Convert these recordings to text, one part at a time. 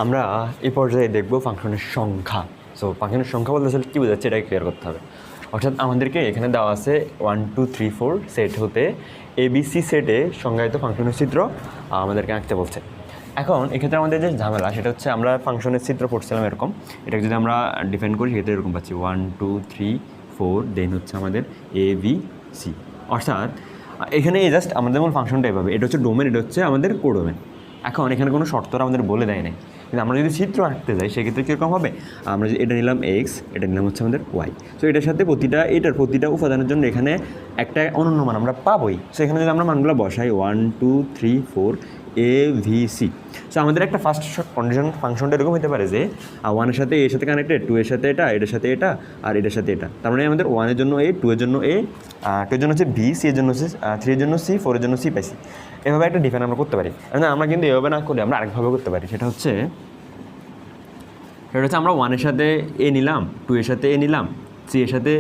আমরা এই পর্যায়ে দেখব ফাংশনের সংখ্যা। সো ফাংশনের সংখ্যা বলতে আসলে কী বোঝাচ্ছে এটাই ক্লিয়ার করতে হবে। অর্থাৎ আমাদেরকে এখানে দেওয়া আছে 1 2 3 4 সেট হতে ABC সেটে সংজ্ঞায়িত ফাংশনের চিত্র আমাদেরকে আঁকতে বলছে। এখন এক্ষেত্রে আমাদের যে ঝামেলা সেটা হচ্ছে আমরা ফাংশনের চিত্র পড়ছিলাম এরকম, এটাকে যদি আমরা ডিফাইন করি সেক্ষেত্রে এরকম পাচ্ছি 1 2 3 4 দেন হচ্ছে আমাদের ABC। অর্থাৎ এখানে জাস্ট আমাদের মূল ফাংশনটা এভাবে, এটা হচ্ছে ডোমেন, এটা হচ্ছে আমাদের কোডোমেন। এখন এখানে কোনো শর্তরা আমাদের বলে দেয় নাই, কিন্তু আমরা যদি চিত্র আঁকতে যাই সেক্ষেত্রে কীরকম হবে, আমরা যদি এটা নিলাম এক্স, এটা নিলাম হচ্ছে আমাদের ওয়াই। সো এটার সাথে প্রতিটা উপাদানের জন্য এখানে একটা অনন্য মান আমরা পাবোই। সো এখানে যদি আমরা মানগুলো বসাই 1 2 3 4 ABC। সো আমাদের একটা ফার্স্ট কন্ডিশন ফাংশনটা এরকম হতে পারে যে 1-এর সাথে এর সাথে কানেক্টেড, 2-এর সাথে এটা, এটার সাথে এটা, আর এটার সাথে এটা। তার মানে আমাদের 1-এর জন্য A, 2-এর জন্য A, 2-এর জন্য হচ্ছে B, C-এর জন্য হচ্ছে 3-এর জন্য C, 4-এর জন্য C পাইছি। এভাবে একটা ডিফাইন আমরা করতে পারি। আমরা কিন্তু এভাবে না করে আমরা আরেকভাবে করতে পারি, সেটা হচ্ছে আমরা 1-এর সাথে A নিলাম, 2-এর সাথে A নিলাম, 3-এর সাথে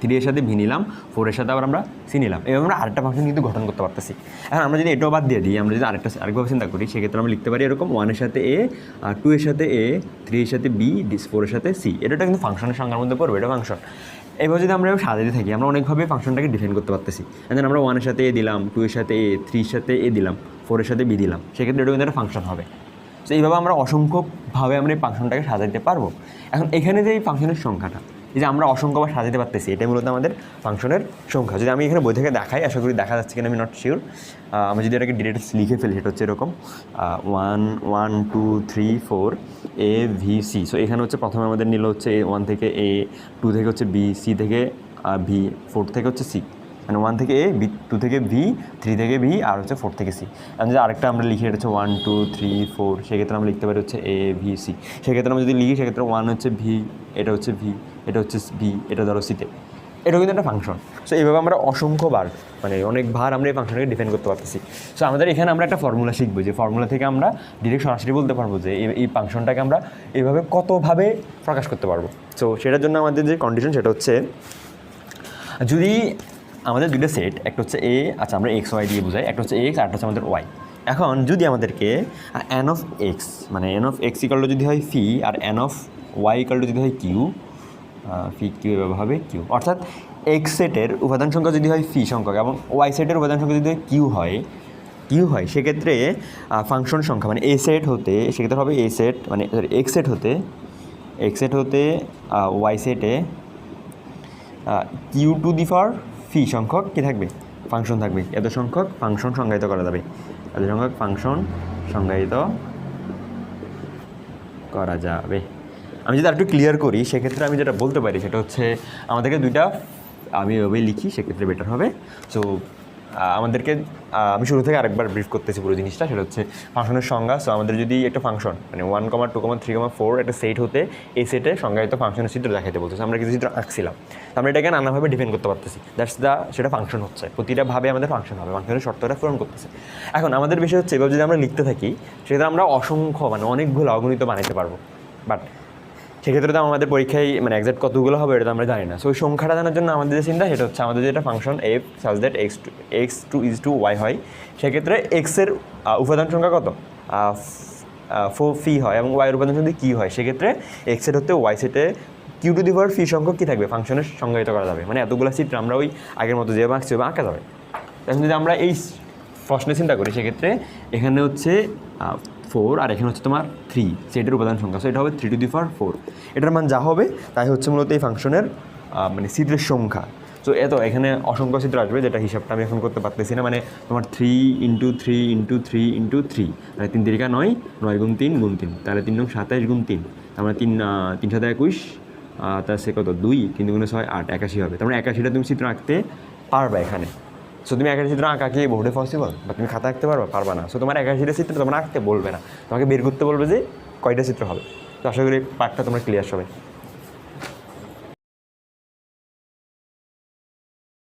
3-এর সাথে V নিলাম, 4-এর সাথে আবার আমরা C নিলাম। এভাবে আমরা আরেকটা ফাংশন কিন্তু গঠন করতে পারতেছি। এখন আমরা যদি এটাও বাদ দিয়ে দিই, আমরা যদি আরেকভাবে চিন্তা করি সেক্ষেত্রে আমরা লিখতে পারি এরকম 1-এর সাথে A, 2-এর সাথে A, 3-এর সাথে B, 4-এর সাথে C। এটা কিন্তু ফাংশনের সংখ্যার মধ্যে পড়বে, এটা ফাংশন। এবার যদি আমরা সাজাতে থাকি আমরা অনেকভাবে ফাংশনটাকে ডিফাইন করতে পারতেছি। আমরা 1-এর সাথে A দিলাম, 2-এর সাথে A, 3-এর সাথে A দিলাম, 4-এর সাথে B দিলাম, সেক্ষেত্রে এটা কিন্তু একটা ফাংশন হবে। তো এইভাবে আমরা অসংখ্যভাবে আমরা এই ফাংশনটাকে সাজাতে পারবো। এখন এখানে যে এই ফাংশনের সংখ্যাটা, এই যে আমরা অসংখ্যবার সাজাতে পারতেছি, এটাই মূলত আমাদের ফাংশনের সংখ্যা। যদি আমি এখানে বই থেকে দেখাই, আশা করি দেখা যাচ্ছে কিনা আমি নট শিওর। আমি যদি এটাকে ডিরেক্ট লিখে ফেলি সেটা হচ্ছে এরকম 1 1 2 3 4 ABC। সো এখানে হচ্ছে প্রথমে আমাদের নিল হচ্ছে A1 থেকে A, 2 থেকে হচ্ছে B, C থেকে V, 4 থেকে হচ্ছে C, মানে 1 থেকে A, B, 2 থেকে V, 3 থেকে V, আর হচ্ছে 4 থেকে C। আমি যদি আরেকটা আমরা লিখি এটা হচ্ছে 1 2 3 4, সেক্ষেত্রে আমরা লিখতে পারি হচ্ছে ABC। সেক্ষেত্রে আমরা যদি লিখি সেক্ষেত্রে 1 হচ্ছে V, এটা হচ্ছে V, এটা হচ্ছে V, এটা ধরো সিতে। এটাও কিন্তু একটা ফাংশন। সো এইভাবে আমরা অসংখ্যবার, মানে অনেকবার আমরা এই ফাংশনটাকে ডিফাইন করতে পারতেছি। সো আমাদের এখানে আমরা একটা ফর্মুলা শিখবো, যে ফর্মুলা থেকে আমরা ডিরেক্ট সরাসরি বলতে পারবো যে এই ফাংশনটাকে আমরা এইভাবে কতভাবে প্রকাশ করতে পারবো। সো সেটার জন্য আমাদের যে কন্ডিশন সেটা হচ্ছে, যদি আমাদের দুটো সেট, একটা হচ্ছে A, আচ্ছা আমরা এক্স ওয়াই দিয়ে বোঝাই, একটা হচ্ছে এক্স আর একটা হচ্ছে আমাদের ওয়াই। এখন যদি আমাদেরকে n অফ এক্স, মানে n of x equal to যদি হয় ফি, আর n of y equal to যদি হয় কিউ, ফি কিউ এভাবে হবে কিউ। অর্থাৎ এক্স সেটের উপাদান সংখ্যা যদি হয় ফি সংখ্যক এবং ওয়াই সেটের উপাদান সংখ্যা যদি হয় কিউ হয়, সেক্ষেত্রে ফাংশন সংখ্যা মানে এ সেট হতে, সেক্ষেত্রে হবে এ সেট মানে এক্স সেট হতে ওয়াই সেটে কিউ টু দি পাওয়ার ফি সংখ্যক কী থাকবে, ফাংশন থাকবে। এত সংখ্যক ফাংশন সংজ্ঞায়িত করা যাবে, এত সংখ্যক ফাংশন সংজ্ঞায়িত করা যাবে। আমি যদি আরেকটু ক্লিয়ার করি সেক্ষেত্রে আমি যেটা বলতে পারি সেটা হচ্ছে আমাদেরকে দুইটা, আমি ওভাবেই লিখি সেক্ষেত্রে বেটার হবে। সো আমাদেরকে আমি শুরু থেকে আরেকবার ব্রিফ করতেছি পুরো জিনিসটা, সেটা হচ্ছে ফাংশনের সংজ্ঞা। সো আমাদের যদি একটা ফাংশন মানে 1, 2, 3, 4 একটা সেট হতে এই সেটে সংজ্ঞায়িত ফাংশনের চিত্র দেখাতে বলতেছে, আমরা কিছু চিত্র আঁকছিলাম, আমরা এটাকে নানাভাবে ডিফাইন করতে পারতেছি। সেটা ফাংশন হচ্ছে, প্রতিটা ভাবে আমাদের ফাংশন হবে, ফাংশনের শর্তটা পূরণ করতেছে। এখন আমাদের বিষয় হচ্ছে এবার যদি আমরা লিখতে থাকি সেক্ষেত্রে আমরা অসংখ্য মানে অনেকগুলো অগণিত বানাইতে পারবো, বাট সেক্ষেত্রে তো আমাদের পরীক্ষায় মানে এক্সাক্ট কতগুলো হবে এটা তো আমরা জানি না। সো ওই সংখ্যাটা জানার জন্য আমাদের যে চিন্তা সেটা হচ্ছে আমাদের যেটা function f such that x2 is to y হয়, সেক্ষেত্রে এক্সের উপাদান সংখ্যা কত 4 ফি হয় এবং ওয়াইয়ের উপাদান সংখ্যা কি হয়, সেক্ষেত্রে এক্স সেট হতে ওয়াই সেটে কিউ টু দি পাওয়ার ফি সংখ্যক কী থাকবে, ফাংশনের সংজ্ঞায়িত করা যাবে। মানে এতগুলো চিত্র আমরা ওই আগের মতো যেভাবে আঁকছি ওইভাবে আঁকা যাবে। এখন যদি আমরা এই প্রশ্নে চিন্তা করি সেক্ষেত্রে এখানে হচ্ছে 4 আর এখানে হচ্ছে তোমার 3 সেটের উপাদান সংখ্যা। সো এটা হবে 3 টু দি পাওয়ার 4। এটার মান যা হবে তাই হচ্ছে মূলত এই ফাংশনের মানে চিত্রের সংখ্যা। সো এখানে অসংখ্য চিত্র আসবে, যেটা হিসাবটা আমি এখন করতে পারতেছি না। মানে তোমার 3 × 3 × 3 × 3, মানে 3 3 9, 9 × 3 × 3, তাহলে 3 × 27 × 3, তার মানে 3 7 21, তার সে কত 2, 3 × 6 8, 81 হবে। তার মানে 81টা তুমি চিত্র আঁকতে পারবে এখানে। সো তুমি 81 চিত্র আঁকা কি বোর্ডে পসিবল, বা তুমি খাতা আঁকতে পারবা না। সো তোমার 81টা চিত্র তোমার আঁকতে বলবে না, তোমাকে বের করতে বলবে যে কয়টা চিত্র হবে। তো আশা করি পার্টটা তোমরা ক্লিয়ার সবাই।